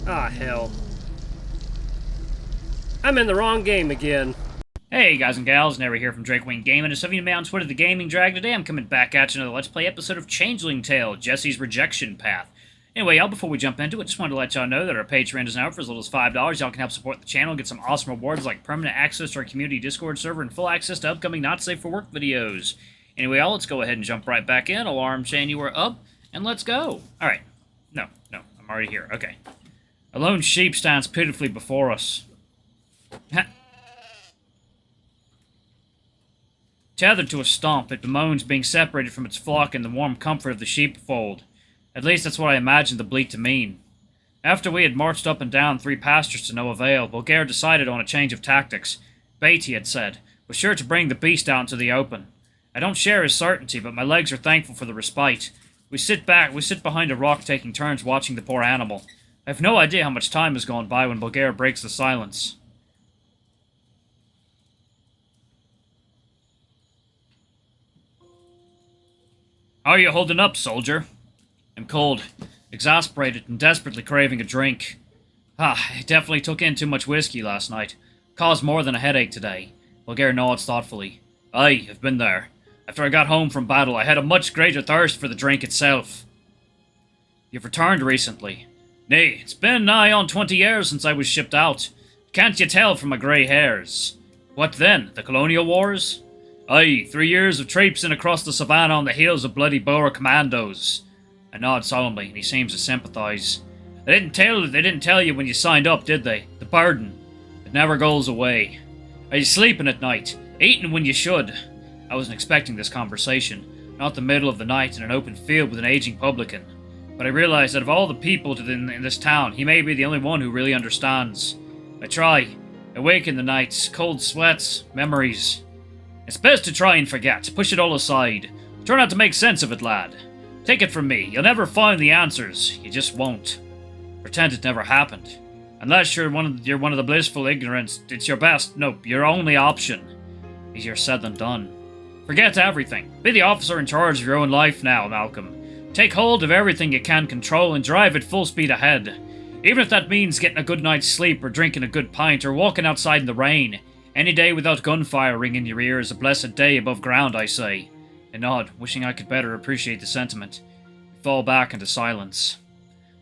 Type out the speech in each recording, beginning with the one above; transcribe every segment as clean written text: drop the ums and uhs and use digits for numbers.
Ah, hell. I'm in the wrong game again. Hey guys and gals, Never here from Drakewing Gaming, and something to me on Twitter, The Gaming Drag. Today I'm coming back at you another Let's Play episode of Changeling Tale, Jessie's Rejection path. Anyway, y'all, before we jump into it, just wanted to let y'all know that our Patreon is now for as little as $5. Y'all can help support the channel, get some awesome rewards like permanent access to our community Discord server and full access to upcoming Not Safe for Work videos. Anyway, y'all, let's go ahead and jump right back in. Alarm chain, you are up, and let's go. Alright. No, I'm already here. Okay. A lone sheep stands pitifully before us. Tethered to a stump, it bemoans being separated from its flock in the warm comfort of the sheepfold. At least that's what I imagined the bleat to mean. After we had marched up and down 3 pastures to no avail, Bulgaire decided on a change of tactics. Bait, he had said, was sure to bring the beast out into the open. I don't share his certainty, but my legs are thankful for the respite. We sit behind a rock taking turns watching the poor animal. I have no idea how much time has gone by when Bulgaire breaks the silence. How are you holding up, soldier? I'm cold, exasperated, and desperately craving a drink. I definitely took in too much whiskey last night. Caused more than a headache today. Bulgaire nods thoughtfully. Aye, I've been there. After I got home from battle, I had a much greater thirst for the drink itself. You've returned recently. Nay, it's been nigh on 20 years since I was shipped out. Can't you tell from my grey hairs? What then, the colonial wars? Aye, 3 years of traipsing across the savannah on the heels of bloody Boer commandos. I nod solemnly, and he seems to sympathise. They didn't tell you when you signed up, did they? The burden. It never goes away. Are you sleeping at night? Eating when you should? I wasn't expecting this conversation. Not the middle of the night in an open field with an aging publican. But I realised that of all the people in this town, he may be the only one who really understands. I try. I wake in the nights, cold sweats, memories. It's best to try and forget. Push it all aside. Try not to make sense of it, lad. Take it from me. You'll never find the answers. You just won't. Pretend it never happened. Unless you're one of the blissful ignorance, it's your best, nope, your only option. Easier said than done. Forget everything. Be the officer in charge of your own life now, Malcolm. Take hold of everything you can control and drive at full speed ahead. Even if that means getting a good night's sleep or drinking a good pint or walking outside in the rain. Any day without gunfire ringing in your ear is a blessed day above ground, I say. I nod, wishing I could better appreciate the sentiment. We fall back into silence.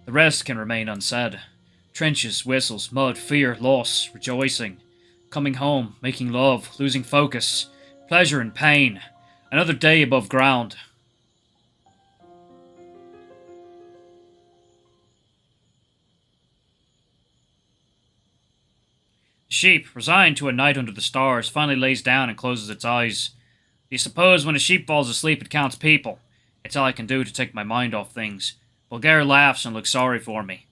The rest can remain unsaid. Trenches, whistles, mud, fear, loss, rejoicing. Coming home, making love, losing focus. Pleasure and pain. Another day above ground. The sheep, resigned to a night under the stars, finally lays down and closes its eyes. Do you suppose when a sheep falls asleep it counts people? It's all I can do to take my mind off things. Bulgaire laughs and looks sorry for me.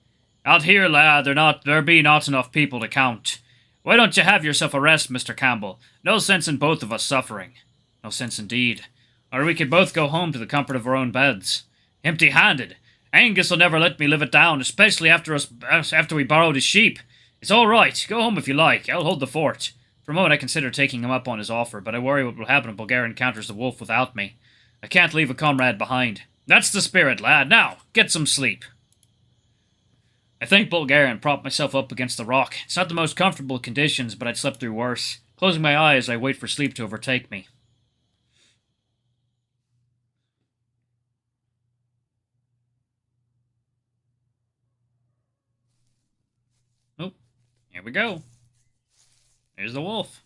Out here, lad, there be not enough people to count. Why don't you have yourself a rest, Mr. Campbell? No sense in both of us suffering. No sense indeed. Or we could both go home to the comfort of our own beds. Empty-handed. Angus will never let me live it down, especially after we borrowed his sheep. It's all right. Go home if you like. I'll hold the fort. For a moment I consider taking him up on his offer, but I worry what will happen if Bulgaire encounters the wolf without me. I can't leave a comrade behind. That's the spirit, lad. Now, get some sleep. I thank Bulgaire and prop myself up against the rock. It's not the most comfortable conditions, but I'd slept through worse. Closing my eyes, I wait for sleep to overtake me. Oh, here we go. There's the wolf.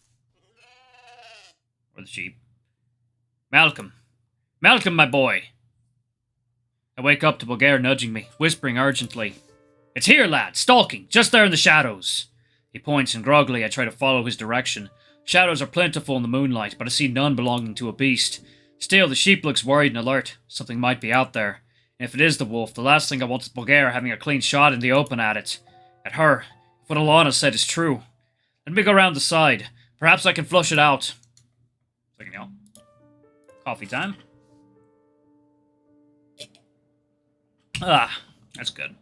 Or the sheep. Malcolm. Malcolm, my boy! I wake up to Bulgaire nudging me, whispering urgently. It's here, lad, stalking, just there in the shadows. He points, and groggily I try to follow his direction. Shadows are plentiful in the moonlight, but I see none belonging to a beast. Still, the sheep looks worried and alert. Something might be out there. And if it is the wolf, the last thing I want is Bulgaire having a clean shot in the open at it. At her. If what Alana said is true. Let me go round the side. Perhaps I can flush it out. Second, y'all. Coffee time. That's good.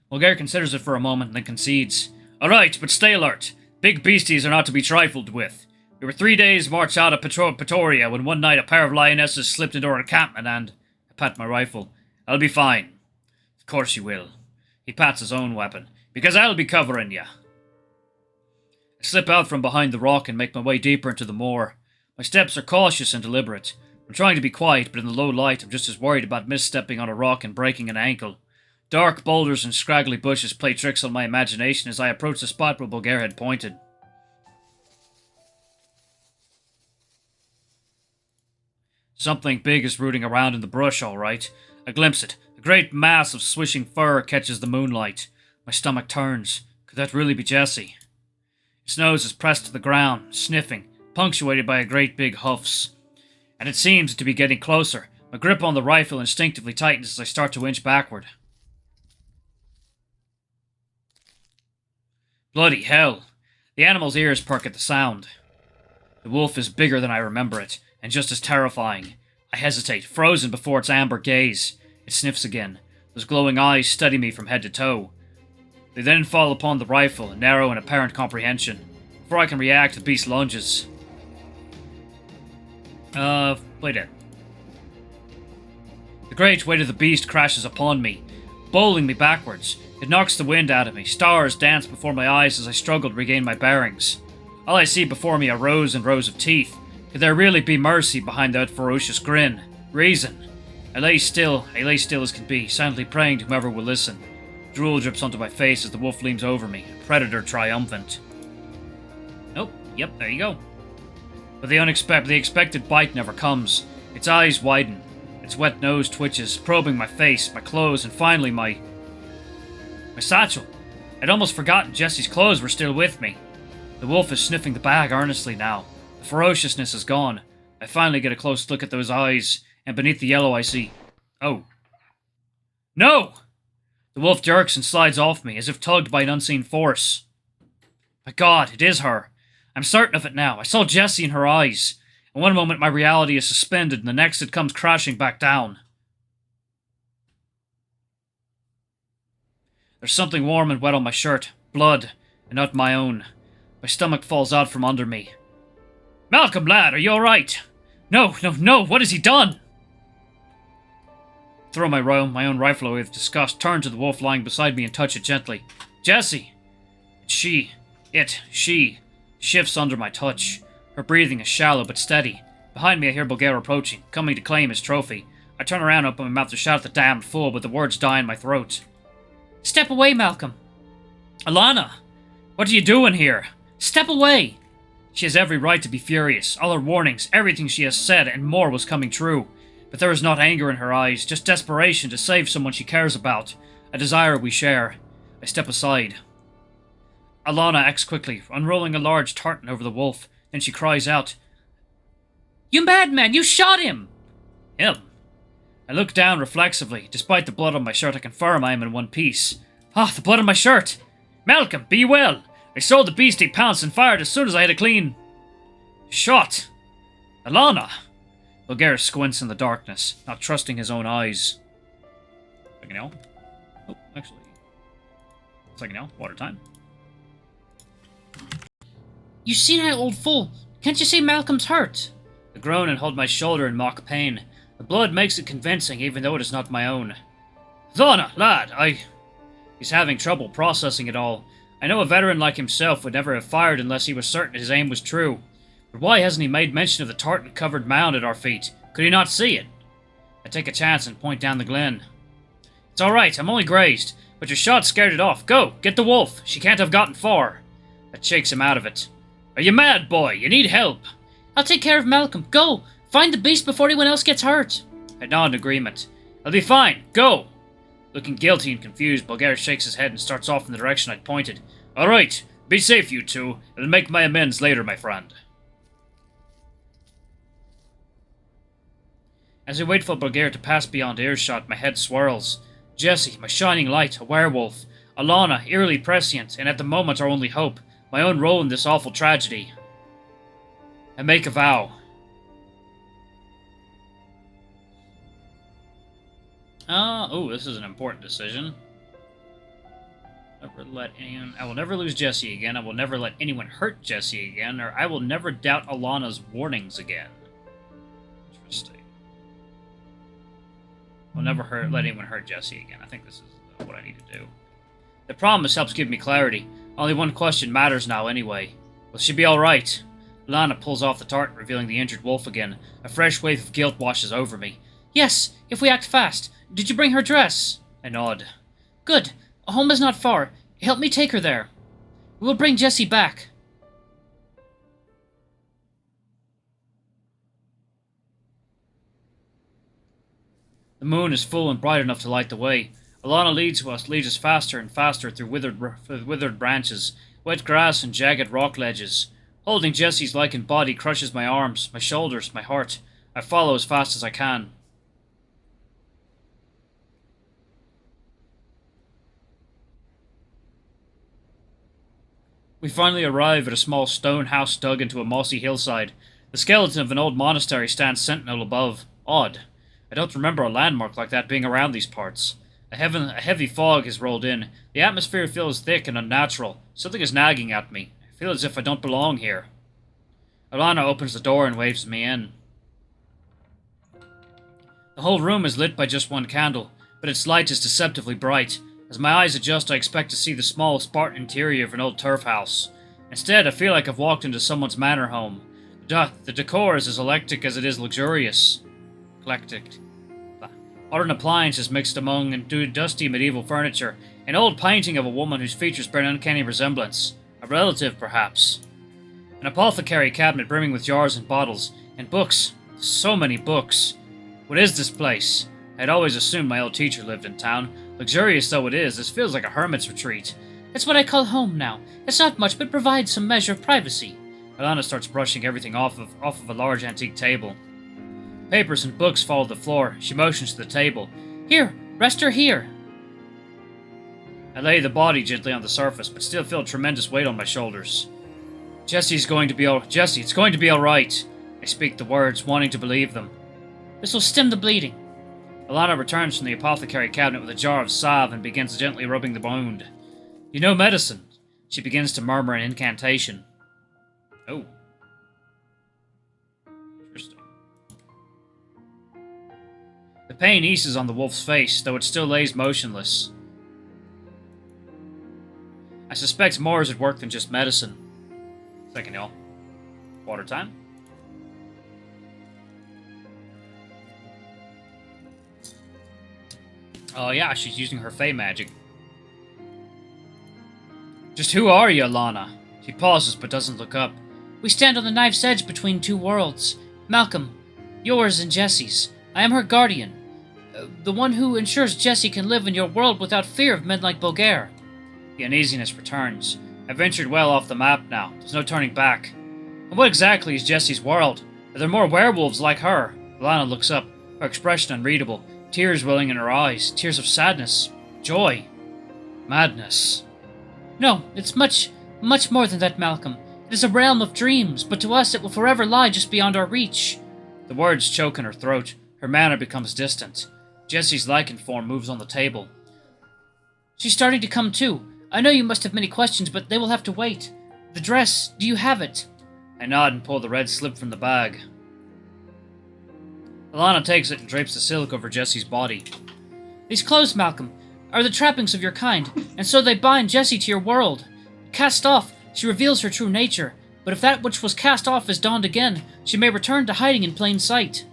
Bulgaire considers it for a moment and then concedes. Alright, but stay alert. Big beasties are not to be trifled with. We were 3 days march out of Pretoria when one night a pair of lionesses slipped into our encampment and... I pat my rifle. I'll be fine. Of course you will. He pats his own weapon. Because I'll be covering you. I slip out from behind the rock and make my way deeper into the moor. My steps are cautious and deliberate. I'm trying to be quiet, but in the low light, I'm just as worried about misstepping on a rock and breaking an ankle. Dark boulders and scraggly bushes play tricks on my imagination as I approach the spot where Bulgaria had pointed. Something big is rooting around in the brush, all right. I glimpse it. A great mass of swishing fur catches the moonlight. My stomach turns. Could that really be Jessie? Its nose is pressed to the ground, sniffing, punctuated by a great big huffs. And it seems to be getting closer. My grip on the rifle instinctively tightens as I start to inch backward. Bloody hell. The animal's ears perk at the sound. The wolf is bigger than I remember it, and just as terrifying. I hesitate, frozen before its amber gaze. It sniffs again. Those glowing eyes study me from head to toe. They then fall upon the rifle, narrow in apparent comprehension. Before I can react, the beast lunges. Wait it. The great weight of the beast crashes upon me, bowling me backwards. It knocks the wind out of me. Stars dance before my eyes as I struggle to regain my bearings. All I see before me are rows and rows of teeth. Could there really be mercy behind that ferocious grin? Reason? I lay still as can be, silently praying to whoever will listen. Drool drips onto my face as the wolf leans over me, a predator triumphant. Nope, yep, there you go. But the expected bite never comes. Its eyes widen. Its wet nose twitches, probing my face, my clothes, and finally my satchel. I'd almost forgotten Jessie's clothes were still with me. The wolf is sniffing the bag earnestly now. The ferociousness is gone. I finally get a close look at those eyes, and beneath the yellow I see... Oh. No! The wolf jerks and slides off me, as if tugged by an unseen force. My God, it is her. I'm certain of it now. I saw Jessie in her eyes. In one moment my reality is suspended, and the next it comes crashing back down. There's something warm and wet on my shirt. Blood, and not my own. My stomach falls out from under me. Malcolm, lad, are you alright? No, what has he done? Throw my own rifle away with disgust, turn to the wolf lying beside me and touch it gently. Jessie! She shifts under my touch. Her breathing is shallow but steady. Behind me I hear Bulgaria approaching, coming to claim his trophy. I turn around and open my mouth to shout at the damned fool, but the words die in my throat. Step away, Malcolm! Alana! What are you doing here? Step away! She has every right to be furious. All her warnings, everything she has said, and more was coming true. But there is not anger in her eyes, just desperation to save someone she cares about. A desire we share. I step aside. Alana acts quickly, unrolling a large tartan over the wolf. Then she cries out, You madman! You shot him! Him? I look down reflexively. Despite the blood on my shirt, I confirm I am in one piece. Ah, the blood on my shirt! Malcolm, be well! I saw the beastie pounce and fired as soon as I had a clean shot. Alana! Bulgaria squints in the darkness, not trusting his own eyes. Second now. Oh, actually. Second now. Water time. You senile old fool! Can't you see Malcolm's hurt? I groan and hold my shoulder in mock pain. The blood makes it convincing, even though it is not my own. Alana, lad, He's having trouble processing it all. I know a veteran like himself would never have fired unless he was certain his aim was true. But why hasn't he made mention of the tartan-covered mound at our feet? Could he not see it? I take a chance and point down the glen. It's alright, I'm only grazed, but your shot scared it off. Go, get the wolf. She can't have gotten far. That shakes him out of it. Are you mad, boy? You need help. I'll take care of Malcolm. Go! Find the beast before anyone else gets hurt. I nod in agreement. I'll be fine. Go! Looking guilty and confused, Bulgaria shakes his head and starts off in the direction I'd pointed. Alright, be safe, you two. I'll make my amends later, my friend. As I wait for Bulgaria to pass beyond earshot, my head swirls. Jessie, my shining light, a werewolf. Alana, eerily prescient, and at the moment our only hope. My own role in this awful tragedy. I make a vow. This is an important decision. I will never lose Jessie again. I will never let anyone hurt Jessie again, or I will never doubt Alana's warnings again. Interesting. I'll never let anyone hurt Jessie again. I think this is what I need to do. The promise helps give me clarity. Only one question matters now anyway. Will she be alright? Alana pulls off the tartan, revealing the injured wolf again. A fresh wave of guilt washes over me. Yes, if we act fast. Did you bring her dress? I nod. Good. Home is not far. Help me take her there. We will bring Jessie back. The moon is full and bright enough to light the way. Alana leads us faster and faster through withered branches, wet grass and jagged rock ledges. Holding Jessie's lichened body crushes my arms, my shoulders, my heart. I follow as fast as I can. We finally arrive at a small stone house dug into a mossy hillside. The skeleton of an old monastery stands sentinel above. Odd. I don't remember a landmark like that being around these parts. A heavy fog has rolled in. The atmosphere feels thick and unnatural. Something is nagging at me. I feel as if I don't belong here. Alana opens the door and waves me in. The whole room is lit by just one candle, but its light is deceptively bright. As my eyes adjust, I expect to see the small, Spartan interior of an old turf house. Instead, I feel like I've walked into someone's manor home. The decor is as eclectic as it is luxurious. Modern appliances mixed among dusty medieval furniture, an old painting of a woman whose features bear an uncanny resemblance. A relative, perhaps. An apothecary cabinet brimming with jars and bottles, and books. So many books. What is this place? I had always assumed my old teacher lived in town. Luxurious though it is, this feels like a hermit's retreat. It's what I call home now. It's not much, but provides some measure of privacy. Alana starts brushing everything off of a large antique table. Papers and books follow the floor. She motions to the table. Here, rest her here. I lay the body gently on the surface, but still feel a tremendous weight on my shoulders. Jesse, it's going to be alright. I speak the words, wanting to believe them. This will stem the bleeding. Alana returns from the apothecary cabinet with a jar of salve and begins gently rubbing the wound. You know medicine. She begins to murmur an incantation. Oh. Interesting. The pain eases on the wolf's face, though it still lays motionless. I suspect more is at work than just medicine. Second, y'all. Water time. Oh yeah, she's using her Fey magic. Just who are you, Alana? She pauses but doesn't look up. We stand on the knife's edge between two worlds. Malcolm, yours and Jessie's. I am her guardian. The one who ensures Jessie can live in your world without fear of men like Bulgaire. The uneasiness returns. I've ventured well off the map now. There's no turning back. And what exactly is Jessie's world? Are there more werewolves like her? Alana looks up, her expression unreadable. Tears welling in her eyes. Tears of sadness. Joy. Madness. No, it's much more than that, Malcolm. It is a realm of dreams, but to us it will forever lie just beyond our reach. The words choke in her throat. Her manner becomes distant. Jessie's lichen form moves on the table. She's starting to come to. I know you must have many questions, but they will have to wait. The dress, do you have it? I nod and pull the red slip from the bag. Alana takes it and drapes the silk over Jessie's body. These clothes, Malcolm, are the trappings of your kind, and so they bind Jessie to your world. Cast off, she reveals her true nature, but if that which was cast off is donned again, she may return to hiding in plain sight.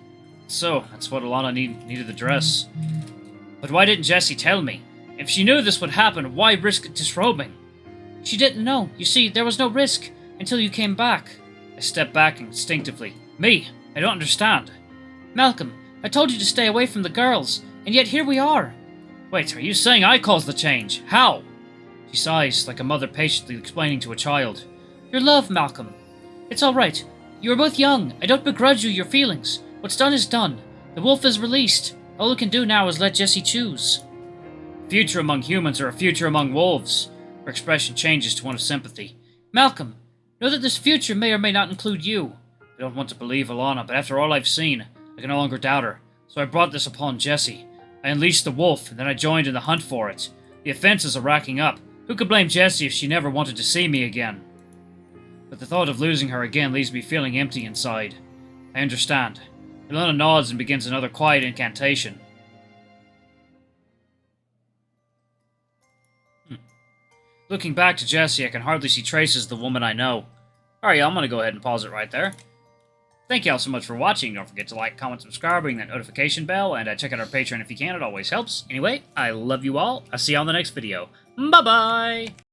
So, that's what Alana needed the dress. But why didn't Jessie tell me? If she knew this would happen, why risk disrobing? She didn't know. You see, there was no risk until you came back. I step back instinctively. Me? I don't understand. Malcolm, I told you to stay away from the girls, and yet here we are. Wait, are you saying I caused the change? How? She sighs, like a mother patiently explaining to a child. Your love, Malcolm. It's all right. You are both young. I don't begrudge you your feelings. What's done is done. The wolf is released. All we can do now is let Jessie choose. A future among humans or a future among wolves? Her expression changes to one of sympathy. Malcolm, know that this future may or may not include you. I don't want to believe Alana, but after all I've seen, I can no longer doubt her. So I brought this upon Jessie. I unleashed the wolf, and then I joined in the hunt for it. The offenses are racking up. Who could blame Jessie if she never wanted to see me again? But the thought of losing her again leaves me feeling empty inside. I understand. Alana nods and begins another quiet incantation. Looking back to Jessie, I can hardly see traces of the woman I know. Alright, I'm gonna go ahead and pause it right there. Thank you all so much for watching. Don't forget to like, comment, subscribe, ring that notification bell, and check out our Patreon if you can. It always helps. Anyway, I love you all. I'll see you on the next video. Bye-bye!